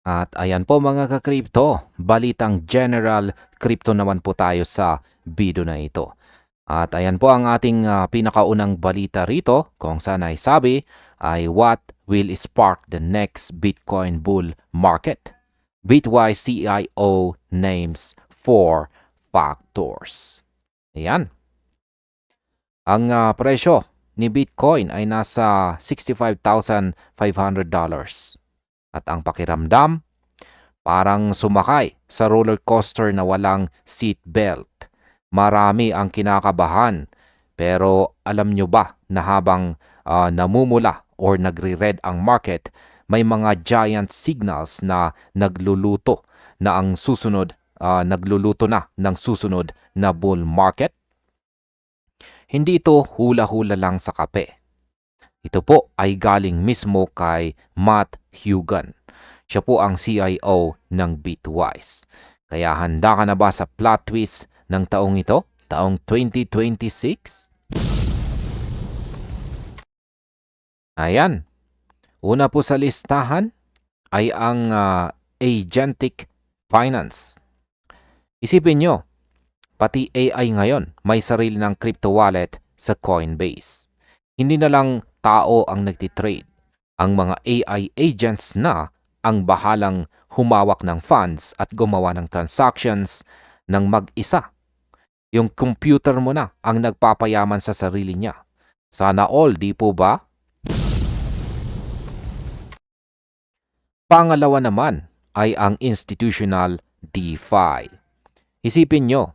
At ayan po mga ka-crypto, balitang general crypto naman po tayo sa video na ito. At ayan po ang ating pinakaunang balita rito kung saan ay sabi ay what will spark the next Bitcoin bull market? Bitwise CIO names 4 factors. Ayan. Ang presyo ni Bitcoin ay nasa $65,500. At ang pakiramdam, parang sumakay sa roller coaster na walang seat belt. Marami ang kinakabahan. Pero alam nyo ba na habang namumula or nagre-red ang market, may mga giant signals na nagluluto na ng susunod na bull market? Hindi ito hula-hula lang sa kape. Ito po ay galing mismo kay Matt Hugan. Siya po ang CIO ng Bitwise. Kaya handa ka na ba sa plot twist ng taong ito? Taong 2026? Ayan. Una po sa listahan ay ang agentic finance. Isipin nyo, pati AI ngayon may sarili ng crypto wallet sa Coinbase. Hindi na lang tao ang nagtitrade. Ang mga AI agents na ang bahalang humawak ng funds at gumawa ng transactions ng mag-isa. Yung computer mo na ang nagpapayaman sa sarili niya. Sana all, di po ba? Pangalawa naman ay ang institutional DeFi. Isipin nyo,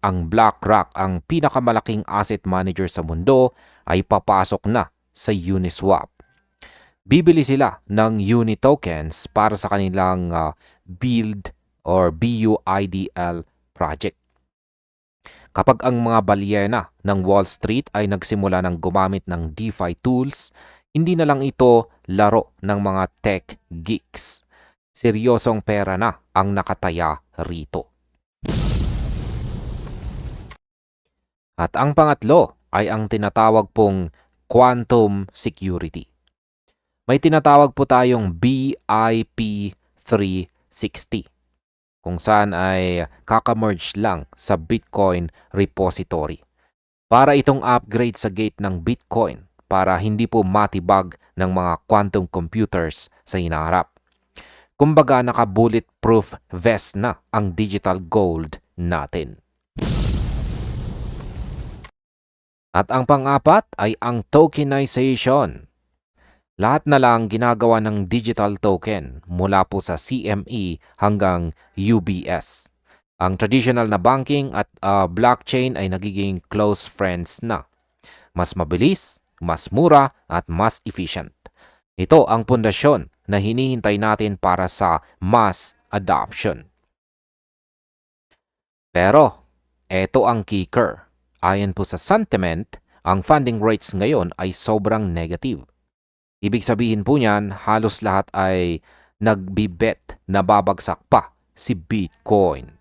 ang BlackRock, ang pinakamalaking asset manager sa mundo, ay papasok na sa Uniswap. Bibili sila ng Uni tokens para sa kanilang build or BUIDL project. Kapag ang mga balyena ng Wall Street ay nagsimula ng gumamit ng DeFi tools, hindi na lang ito laro ng mga tech geeks. Seryosong pera na ang nakataya rito. At ang pangatlo ay ang tinatawag pong quantum security. May tinatawag po tayong BIP 360 kung saan ay kakamerge lang sa Bitcoin repository. Para itong upgrade sa gate ng Bitcoin para hindi po matibag ng mga quantum computers sa hinaharap. Kumbaga naka-bulletproof vest na ang digital gold natin. At ang pang-apat ay ang tokenization. Lahat na lang ginagawa ng digital token mula po sa CME hanggang UBS. Ang traditional na banking at blockchain ay nagiging close friends na. Mas mabilis, mas mura at mas efficient. Ito ang pundasyon na hinihintay natin para sa mass adoption. Pero, eto ang kicker. Ayon po sa sentiment, ang funding rates ngayon ay sobrang negative. Ibig sabihin po niyan, halos lahat ay nagbibet na babagsak pa si Bitcoin.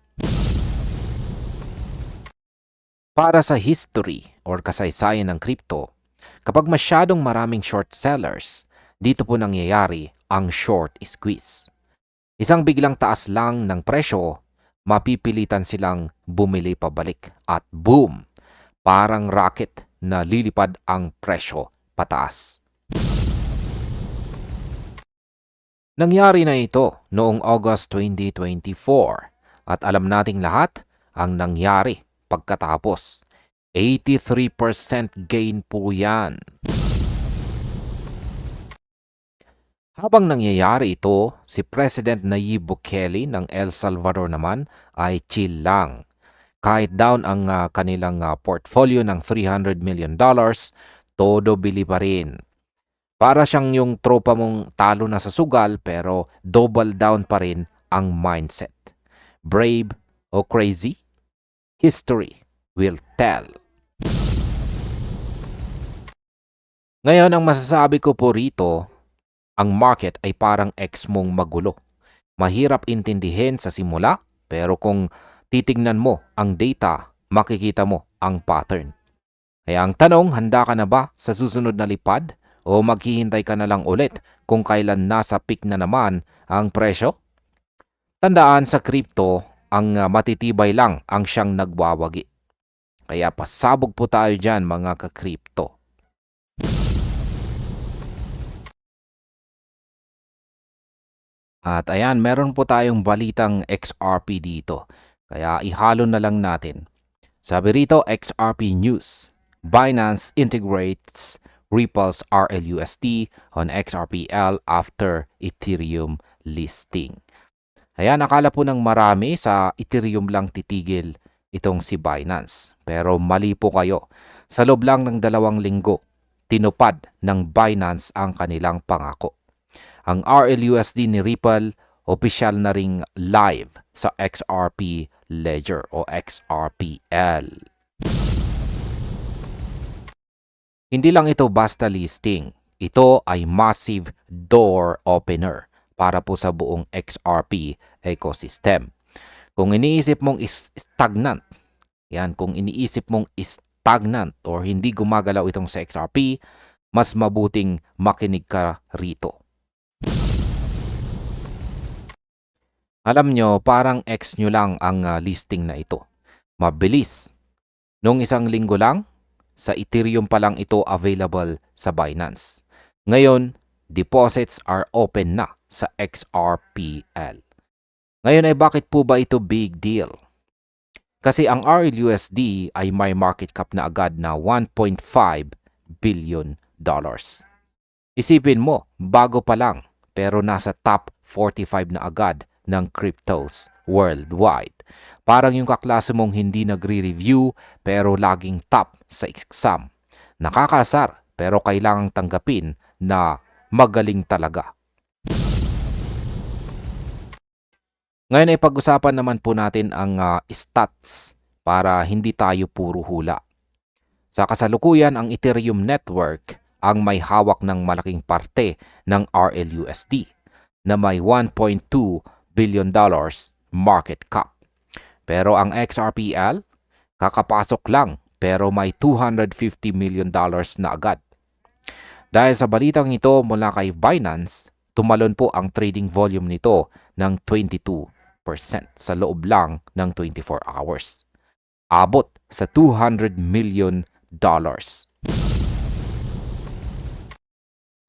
Para sa history or kasaysayan ng crypto, kapag masyadong maraming short sellers, dito po nangyayari ang short squeeze. Isang biglang taas lang ng presyo, mapipilitan silang bumili pabalik at boom! Parang rocket na lilipad ang presyo pataas. Nangyari na ito noong August 2024 at alam nating lahat ang nangyari pagkatapos. 83% gain po yan. Habang nangyayari ito, si President Nayib Bukele ng El Salvador naman ay chill lang. Kahit down ang kanilang portfolio ng $300 million, todo bili pa rin. Para siyang yung tropa mong talo na sa sugal pero double down pa rin ang mindset. Brave o crazy? History will tell. Ngayon, ang masasabi ko po rito, ang market ay parang ex mong magulo. Mahirap intindihin sa simula, pero kung titignan mo ang data, makikita mo ang pattern. Kaya ang tanong, handa ka na ba sa susunod na lipad? O maghihintay ka na lang ulit kung kailan nasa peak na naman ang presyo? Tandaan sa crypto, ang matitibay lang ang siyang nagwawagi. Kaya pasabog po tayo dyan mga ka-crypto. At ayan, meron po tayong balitang XRP dito. Kaya ihalo na lang natin. Sabi rito, XRP News. Binance integrates Ripple's RLUSD on XRPL after Ethereum listing. Ayan, akala po ng marami sa Ethereum lang titigil itong si Binance. Pero mali po kayo. Sa loob lang ng 2 linggo, tinupad ng Binance ang kanilang pangako. Ang RLUSD ni Ripple, opisyal na ring live sa XRP Ledger o XRPL. Hindi lang ito basta listing. Ito ay massive door opener para po sa buong XRP ecosystem. Kung iniisip mong stagnant, kung iniisip mong stagnant or hindi gumagalaw itong sa XRP, mas mabuting makinig ka rito. Alam nyo, parang X nyo lang ang listing na ito. Mabilis. Noong 1 linggo lang, sa Ethereum pa lang ito available sa Binance. Ngayon, deposits are open na sa XRPL. Ngayon ay bakit po ba ito big deal? Kasi ang RLUSD ay may market cap na agad na $1.5 billion. Isipin mo, bago pa lang, pero nasa top 45 na agad ng cryptos worldwide. Parang yung kaklase mong hindi nagre-review pero laging top sa exam. Nakakasar pero kailangang tanggapin na magaling talaga. Ngayon ay pag-usapan naman po natin ang stats para hindi tayo puro hula. Sa kasalukuyan, ang Ethereum network ang may hawak ng malaking parte ng RLUSD na may $1.2 billion market cap. Pero ang XRPL, kakapasok lang pero may $250 million na agad. Dahil sa balitang ito mula kay Binance, tumalon po ang trading volume nito ng 22% sa loob lang ng 24 hours. Abot sa $200 million.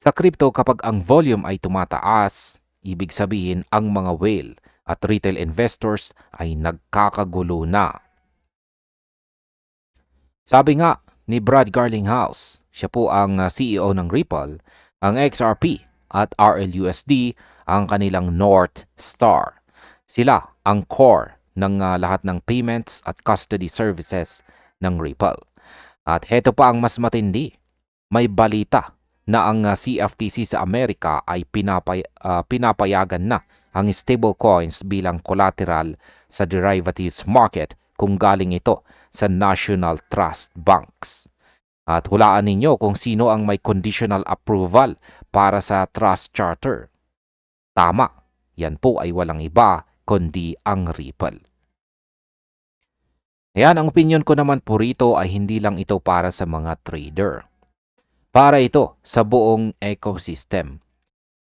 Sa crypto, kapag ang volume ay tumataas, ibig sabihin ang mga whale at retail investors ay nagkakagulo na. Sabi nga ni Brad Garlinghouse, siya po ang CEO ng Ripple, ang XRP at RLUSD ang kanilang North Star. Sila ang core ng lahat ng payments at custody services ng Ripple. At heto pa ang mas matindi, may balita na ang CFTC sa Amerika ay pinapayagan na ang stablecoins bilang collateral sa derivatives market kung galing ito sa National Trust Banks. At hulaan ninyo kung sino ang may conditional approval para sa trust charter. Tama, yan po ay walang iba kundi ang Ripple. Ayan, ang opinion ko naman po rito ay hindi lang ito para sa mga trader. Para ito sa buong ecosystem.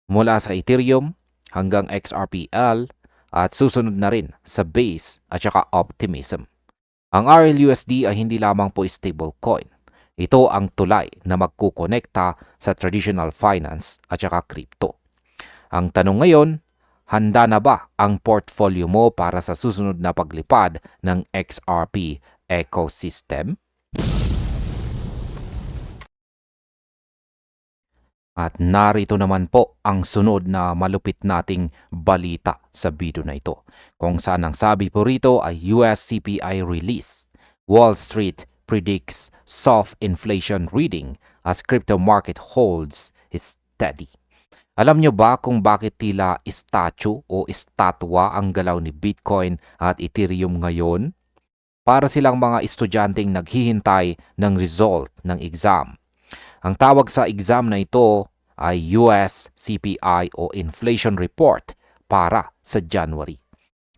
Mula sa Ethereum hanggang XRPL at susunod na rin sa Base at saka Optimism. Ang RLUSD ay hindi lamang po stablecoin. Ito ang tulay na magkukonekta sa traditional finance at saka crypto. Ang tanong ngayon, handa na ba ang portfolio mo para sa susunod na paglipad ng XRP ecosystem? At narito naman po ang sunod na malupit nating balita sa video na ito. Kung saan ang sabi po rito ay US CPI release. Wall Street predicts soft inflation reading as crypto market holds steady. Alam nyo ba kung bakit tila statue o estatwa ang galaw ni Bitcoin at Ethereum ngayon? Para silang mga estudyanteng naghihintay ng result ng exam. Ang tawag sa exam na ito ay US CPI o Inflation Report para sa January.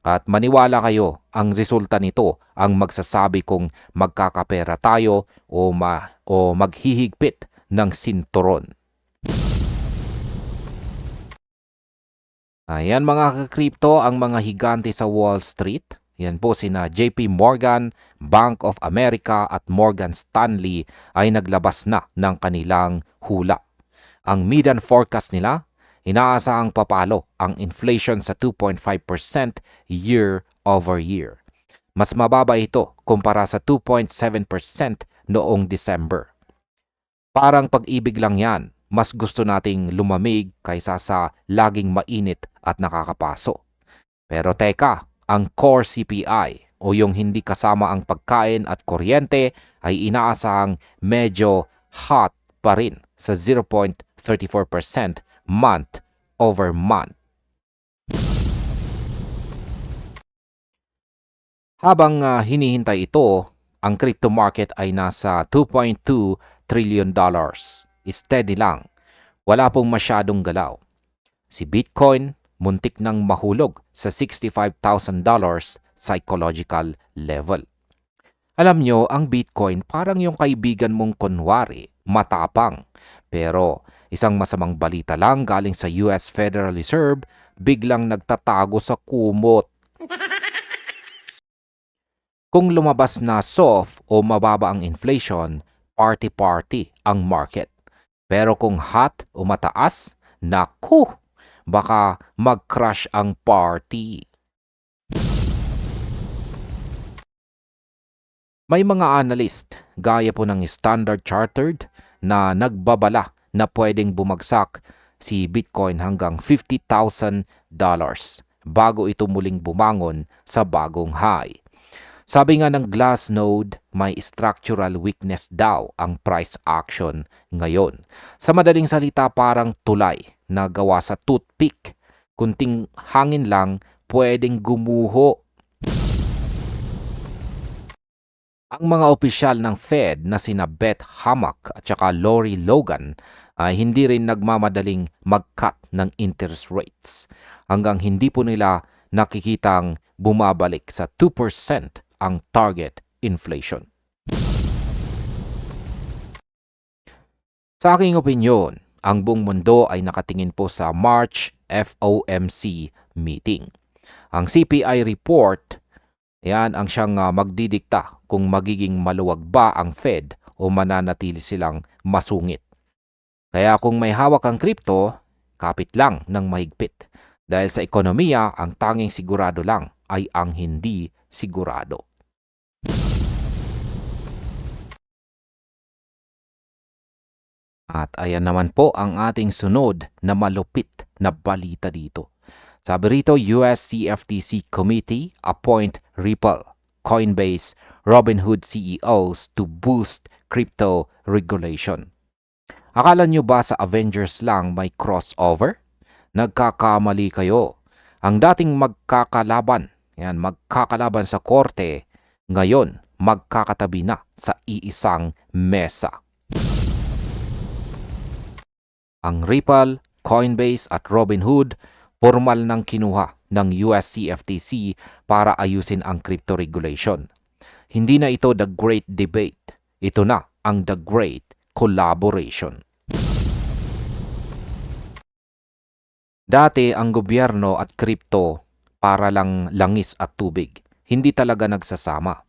At maniwala kayo, ang resulta nito ang magsasabi kung magkakapera tayo o maghihigpit ng sinturon. Ayan mga ka-crypto, ang mga higante sa Wall Street. Yan po sina JP Morgan, Bank of America at Morgan Stanley ay naglabas na ng kanilang hula. Ang median forecast nila, inaasahang papalo ang inflation sa 2.5% year over year. Mas mababa ito kumpara sa 2.7% noong December. Parang pag-ibig lang yan, mas gusto nating lumamig kaysa sa laging mainit at nakakapaso. Pero teka, ang core CPI o yung hindi kasama ang pagkain at kuryente ay inaasahang medyo hot pa rin sa 0.34% month over month. Habang hinihintay ito, ang crypto market ay nasa $2.2 trillion. Steady lang. Wala pong masyadong galaw. Si Bitcoin, muntik nang mahulog sa $65,000 psychological level. Alam nyo, ang Bitcoin parang yung kaibigan mong kunwari, matapang. Pero isang masamang balita lang galing sa US Federal Reserve, biglang nagtatago sa kumot. Kung lumabas na soft o mababa ang inflation, party-party ang market. Pero kung hot o mataas, naku, baka mag-crash ang party. May mga analyst, gaya po ng Standard Chartered, na nagbabala na pwedeng bumagsak si Bitcoin hanggang $50,000 bago ito muling bumangon sa bagong high. Sabi nga ng Glassnode, may structural weakness daw ang price action ngayon. Sa madaling salita, parang tulay na gawa sa toothpick. Kunting hangin lang, pwedeng gumuho. Ang mga opisyal ng Fed na sina Beth Hammack at saka Lori Logan ay hindi rin nagmamadaling mag-cut ng interest rates hanggang hindi po nila nakikitang bumabalik sa 2% ang target inflation. Sa aking opinyon, ang buong mundo ay nakatingin po sa March FOMC meeting. Ang CPI report, yan ang siyang magdidikta kung magiging maluwag ba ang Fed o mananatili silang masungit. Kaya kung may hawak ang crypto, kapit lang ng mahigpit. Dahil sa ekonomiya, ang tanging sigurado lang ay ang hindi sigurado. At ayan naman po ang ating sunod na malupit na balita dito. Sabi rito, US CFTC Committee appoint Ripple, Coinbase, Robinhood CEOs to boost crypto regulation. Akala nyo ba sa Avengers lang may crossover? Nagkakamali kayo. Ang dating magkakalaban sa korte, ngayon magkakatabi na sa iisang mesa. Ang Ripple, Coinbase at Robinhood formal nang kinuha ng US CFTC para ayusin ang crypto regulation. Hindi na ito the Great Debate. Ito na ang the Great Collaboration. Dati ang gobyerno at crypto para lang langis at tubig. Hindi talaga nagsasama.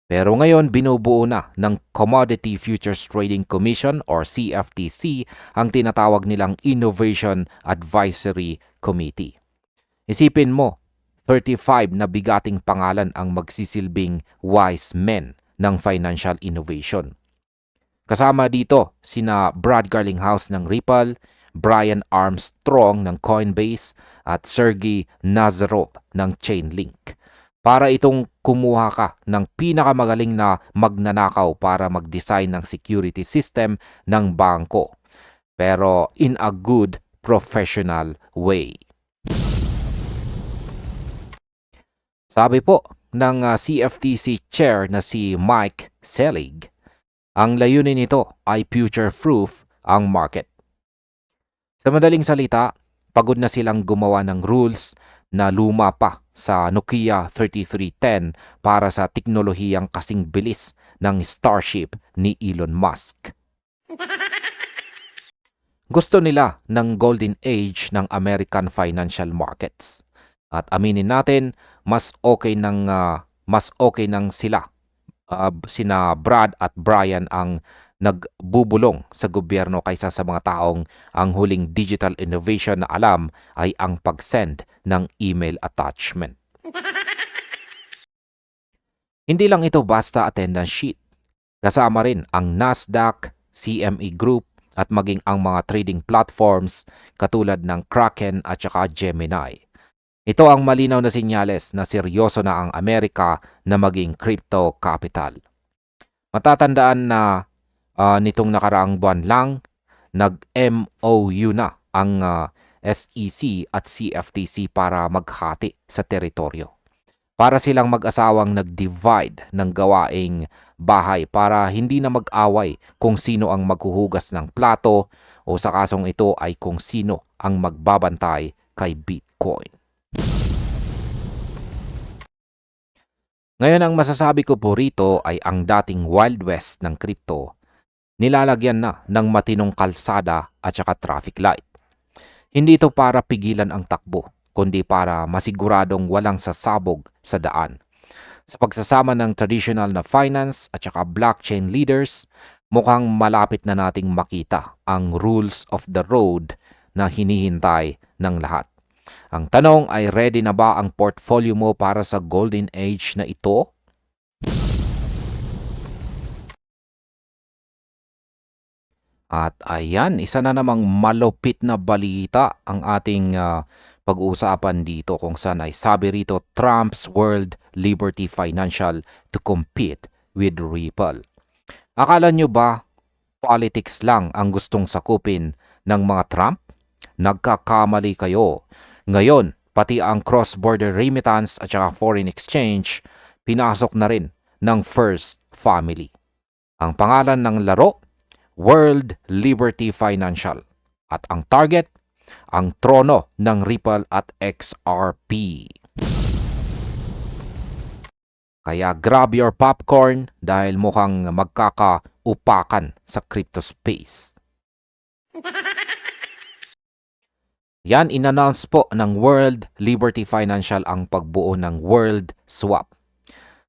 Pero ngayon binubuo na ng Commodity Futures Trading Commission or CFTC ang tinatawag nilang Innovation Advisory Committee. Isipin mo, 35 na bigating pangalan ang magsisilbing wise men ng financial innovation. Kasama dito sina Brad Garlinghouse ng Ripple, Brian Armstrong ng Coinbase at Sergey Nazarov ng Chainlink. Para itong kumuha ka ng pinakamagaling na magnanakaw para mag-design ng security system ng bangko. Pero in a good, professional way. Sabi po ng CFTC chair na si Mike Selig, ang layunin nito ay future-proof ang market. Sa madaling salita, pagod na silang gumawa ng rules na luma pa sa Nokia 3310 para sa teknolohiyang kasing bilis ng Starship ni Elon Musk. Gusto nila ng golden age ng American financial markets. At aminin natin, mas okay nang sina Brad at Brian ang nagbubulong sa gobyerno kaysa sa mga taong ang huling digital innovation na alam ay ang pag-send ng email attachment. Hindi lang ito basta attendance sheet. Kasama rin ang Nasdaq, CME Group at maging ang mga trading platforms katulad ng Kraken at saka Gemini. Ito ang malinaw na senyales na seryoso na ang Amerika na maging crypto capital. Matatandaan na nitong nakaraang buwan lang, nag-MOU na ang SEC at CFTC para maghati sa teritoryo. Para silang mag-asawang nag-divide ng gawaing bahay para hindi na mag-away kung sino ang maghuhugas ng plato o sa kasong ito ay kung sino ang magbabantay kay Bitcoin. Ngayon ang masasabi ko po rito ay ang dating Wild West ng crypto, nilalagyan na ng matinong kalsada at saka traffic light. Hindi ito para pigilan ang takbo, kundi para masiguradong walang sasabog sa daan. Sa pagsasama ng traditional na finance at saka blockchain leaders, mukhang malapit na nating makita ang rules of the road na hinihintay ng lahat. Ang tanong ay ready na ba ang portfolio mo para sa golden age na ito? At ayan, isa na namang malupit na balita ang ating pag-uusapan dito kung saan ay sabi rito Trump's World Liberty Financial to compete with Ripple. Akala nyo ba politics lang ang gustong sakupin ng mga Trump? Nagkakamali kayo. Ngayon, pati ang cross-border remittance at saka foreign exchange, pinasok na rin ng First Family. Ang pangalan ng laro, World Liberty Financial. At ang target, ang trono ng Ripple at XRP. Kaya grab your popcorn dahil mukhang magkakaupakan sa crypto space. Yan, inannounce po ng World Liberty Financial ang pagbuo ng World Swap.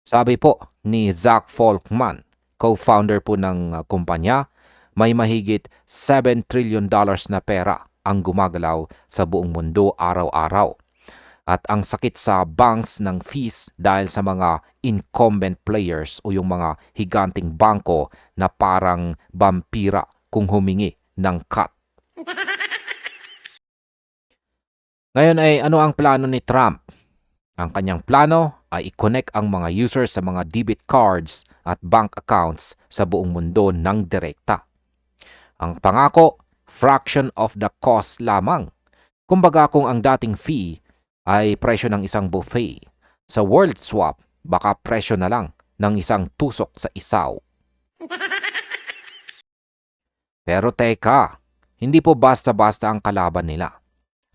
Sabi po ni Zach Folkman, co-founder po ng kumpanya, may mahigit $7 trillion na pera ang gumagalaw sa buong mundo araw-araw. At ang sakit sa banks ng fees dahil sa mga incumbent players o yung mga higanting bangko na parang vampira kung humingi ng cut. Ngayon ay ano ang plano ni Trump? Ang kanyang plano ay i-connect ang mga users sa mga debit cards at bank accounts sa buong mundo ng direkta. Ang pangako, fraction of the cost lamang. Kumbaga kung ang dating fee ay presyo ng isang buffet, sa World Swap baka presyo na lang ng isang tusok sa isaw. Pero teka, hindi po basta-basta ang kalaban nila.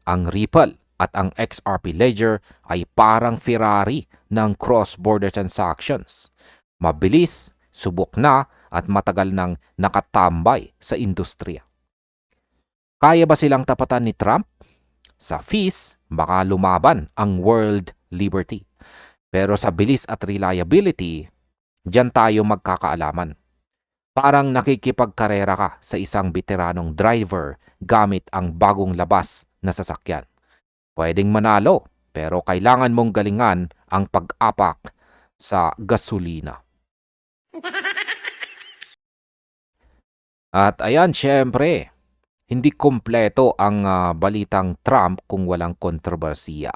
Ang Ripple at ang XRP Ledger ay parang Ferrari ng cross-border transactions. Mabilis, subok na at matagal nang nakatambay sa industriya. Kaya ba silang tapatan ni Trump? Sa fees, baka lumaban ang World Liberty. Pero sa bilis at reliability, diyan tayo magkakaalaman. Parang nakikipagkarera ka sa isang veteranong driver gamit ang bagong labas na sasakyan. Pwedeng manalo, pero kailangan mong galingan ang pag-apak sa gasolina. At ayan, syempre, hindi kompleto ang balitang Trump kung walang kontrobersiya.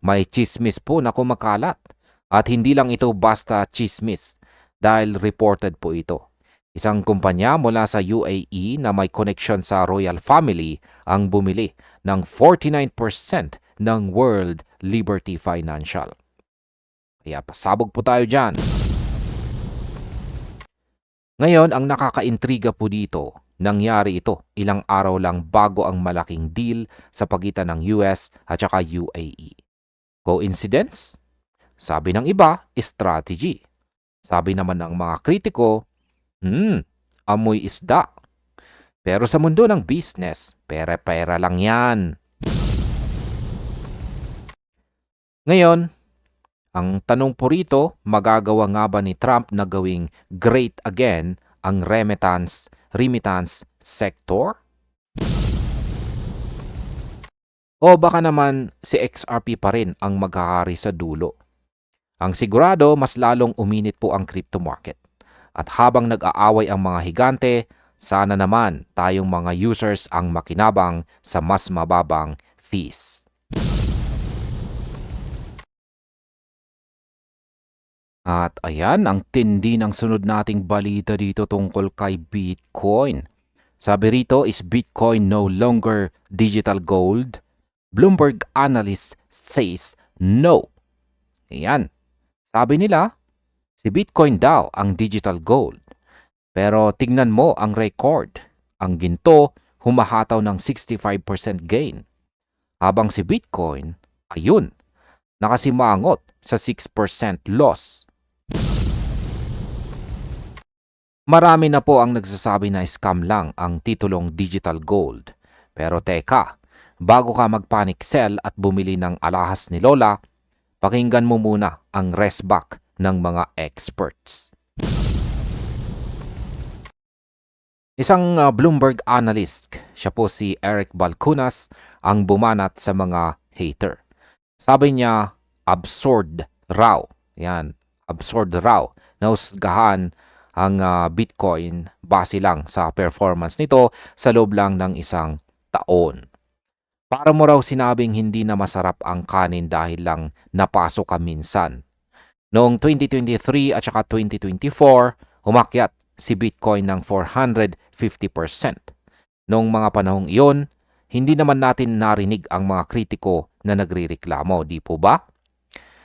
May chismis po na kumakalat. At hindi lang ito basta chismis dahil reported po ito. Isang kumpanya mula sa UAE na may connection sa royal family ang bumili ng 49% ng World Liberty Financial. Kaya pasabog po tayo dyan. Ngayon, ang nakakaintriga po dito, nangyari ito ilang araw lang bago ang malaking deal sa pagitan ng US at saka UAE. Coincidence? Sabi ng iba, strategy. Sabi naman ng mga kritiko, amoy isda. Pero sa mundo ng business, pera-pera lang yan. Ngayon, ang tanong po rito, magagawa nga ba ni Trump na gawing great again ang remittance sector? O baka naman si XRP pa rin ang maghahari sa dulo? Ang sigurado, mas lalong uminit po ang crypto market. At habang nag-aaway ang mga higante, sana naman tayong mga users ang makinabang sa mas mababang fees. At ayan, ang tindi ng sunod nating balita dito tungkol kay Bitcoin. Sabi rito, is Bitcoin no longer digital gold? Bloomberg analyst says no. Ayan, sabi nila, si Bitcoin daw ang digital gold. Pero tignan mo ang record. Ang ginto humahataw ng 65% gain. Habang si Bitcoin, ayun, nakasimangot sa 6% loss. Marami na po ang nagsasabi na scam lang ang titulong digital gold. Pero teka, bago ka mag-panic sell at bumili ng alahas ni Lola, pakinggan mo muna ang resback ng mga experts. Isang Bloomberg analyst, siya po si Eric Balchunas, ang bumanat sa mga hater. Sabi niya, absurd raw. Yan, absurd raw. Nahusgahan ang Bitcoin base lang sa performance nito sa loob lang ng isang taon. Para mo raw sinabing hindi na masarap ang kanin dahil lang napasok ka minsan. Noong 2023 at saka 2024, humakyat si Bitcoin ng 450%. Noong mga panahong iyon, hindi naman natin narinig ang mga kritiko na nagrireklamo, di po ba?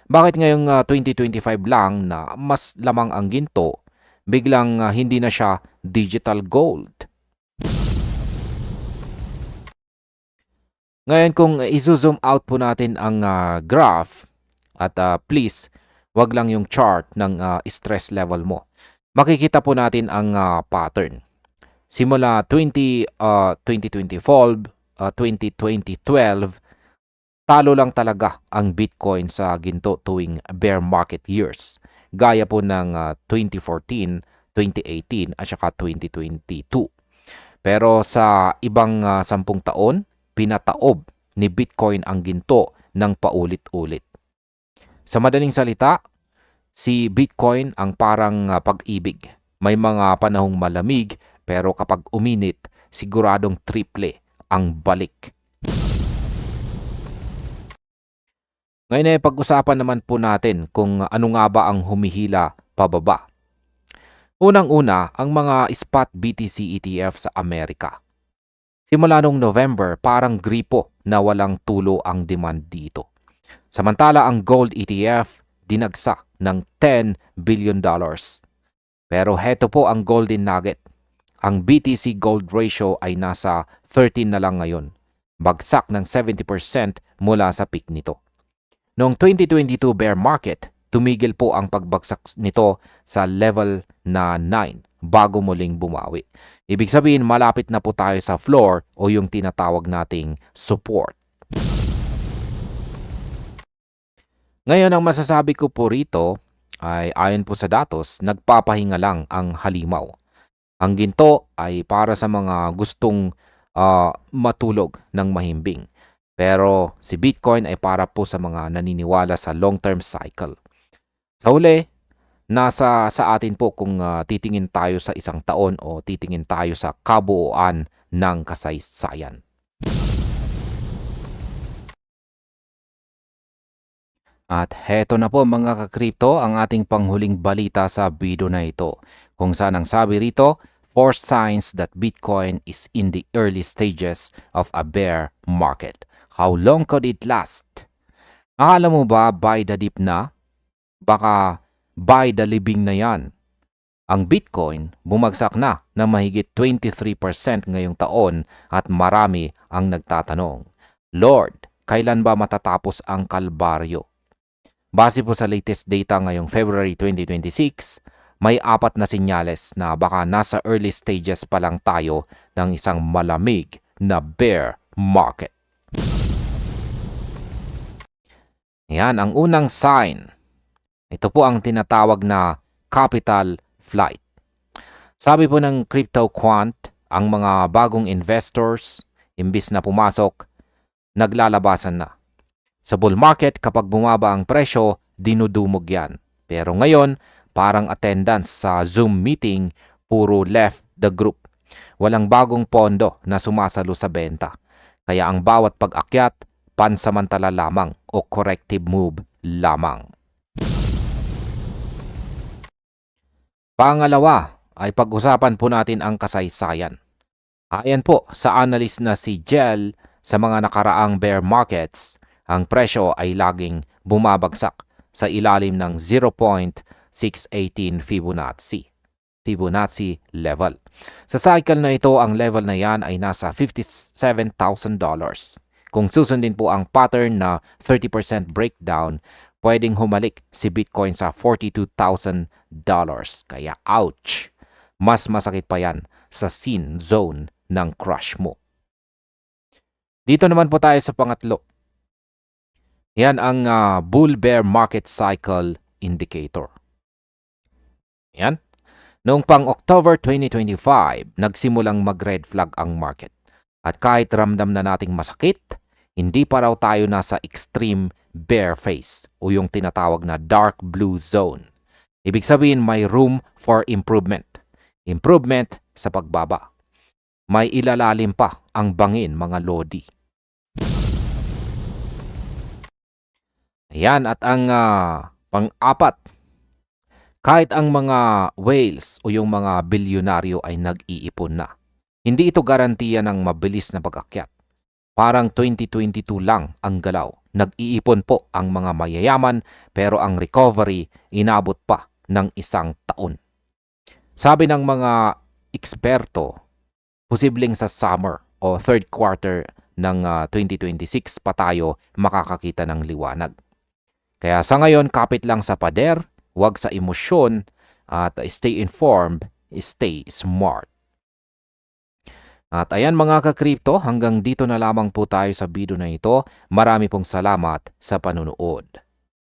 Bakit ngayong 2025 lang na mas lamang ang ginto, biglang hindi na siya digital gold? Ngayon kung i-zoom out po natin ang graph at please wag lang yung chart ng stress level mo. Makikita po natin ang pattern. Simula 2020 12, 2012, talo lang talaga ang Bitcoin sa ginto tuwing bear market years. Gaya po ng 2014, 2018 at saka 2022. Pero sa ibang 10 taon, pinataob ni Bitcoin ang ginto ng paulit-ulit. Sa madaling salita, si Bitcoin ang parang pag-ibig. May mga panahong malamig pero kapag uminit, siguradong triple ang balik. Ngayon ay pag-usapan naman po natin kung ano nga ba ang humihila pababa. Unang-una, ang mga spot BTC ETF sa Amerika. Simula noong November, parang gripo na walang tulo ang demand dito. Samantala ang gold ETF dinagsa ng $10 billion. Pero heto po ang golden nugget. Ang BTC gold ratio ay nasa 13 na lang ngayon. Bagsak ng 70% mula sa peak nito. Noong 2022 bear market, tumigil po ang pagbagsak nito sa level na 9 bago muling bumawi. Ibig sabihin malapit na po tayo sa floor o yung tinatawag nating support. Ngayon ang masasabi ko po rito ay ayon po sa datos, nagpapahinga lang ang halimaw. Ang ginto ay para sa mga gustong matulog ng mahimbing. Pero si Bitcoin ay para po sa mga naniniwala sa long-term cycle. Sa huli, nasa sa atin po kung titingin tayo sa isang taon o titingin tayo sa kabuuan ng kasaysayan. At heto na po mga kakripto ang ating panghuling balita sa video na ito. Kung saan ang sabi rito, 4 signs that Bitcoin is in the early stages of a bear market. How long could it last? Akala mo ba buy the dip na? Baka buy the libing na yan. Ang Bitcoin bumagsak na mahigit 23% ngayong taon at marami ang nagtatanong, Lord, kailan ba matatapos ang kalbaryo? Base po sa latest data ngayong February 2026, may apat na senyales na baka nasa early stages pa lang tayo ng isang malamig na bear market. Yan ang unang sign. Ito po ang tinatawag na capital flight. Sabi po ng crypto quant, ang mga bagong investors, imbis na pumasok, naglalabasan na. Sa bull market, kapag bumaba ang presyo, dinudumog yan. Pero ngayon, parang attendance sa Zoom meeting, puro left the group. Walang bagong pondo na sumasalo sa benta. Kaya ang bawat pag-akyat, pansamantala lamang o corrective move lamang. Pangalawa ay pag-usapan po natin ang kasaysayan. Ayan po sa analyst na si Jel, sa mga nakaraang bear markets, ang presyo ay laging bumabagsak sa ilalim ng 0.618 Fibonacci level. Sa cycle na ito, ang level na yan ay nasa $57,000. Kung susundin po ang pattern na 30% breakdown, pwedeng humalik si Bitcoin sa $42,000. Kaya ouch! Mas masakit pa yan sa sin zone ng crush mo. Dito naman po tayo sa pangatlo. Yan ang bull bear market cycle indicator. Yan. Noong pang October 2025, nagsimulang mag-red flag ang market. At kahit ramdam na nating masakit, hindi pa raw tayo nasa extreme bear phase o yung tinatawag na dark blue zone. Ibig sabihin may room for improvement. Improvement sa pagbaba. May ilalalim pa ang bangin, mga lodi. Ayan, at ang pang-apat, kahit ang mga whales o yung mga bilyonaryo ay nag-iipon na, hindi ito garantiya ng mabilis na pag-akyat. Parang 2022 lang ang galaw. Nag-iipon po ang mga mayayaman pero ang recovery inabot pa ng 1 taon. Sabi ng mga eksperto, posibleng sa summer o third quarter ng 2026 pa tayo makakakita ng liwanag. Kaya sa ngayon, kapit lang sa pader, huwag sa emosyon, at stay informed, stay smart. At ayan mga ka-crypto, hanggang dito na lamang po tayo sa video na ito. Marami pong salamat sa panunood.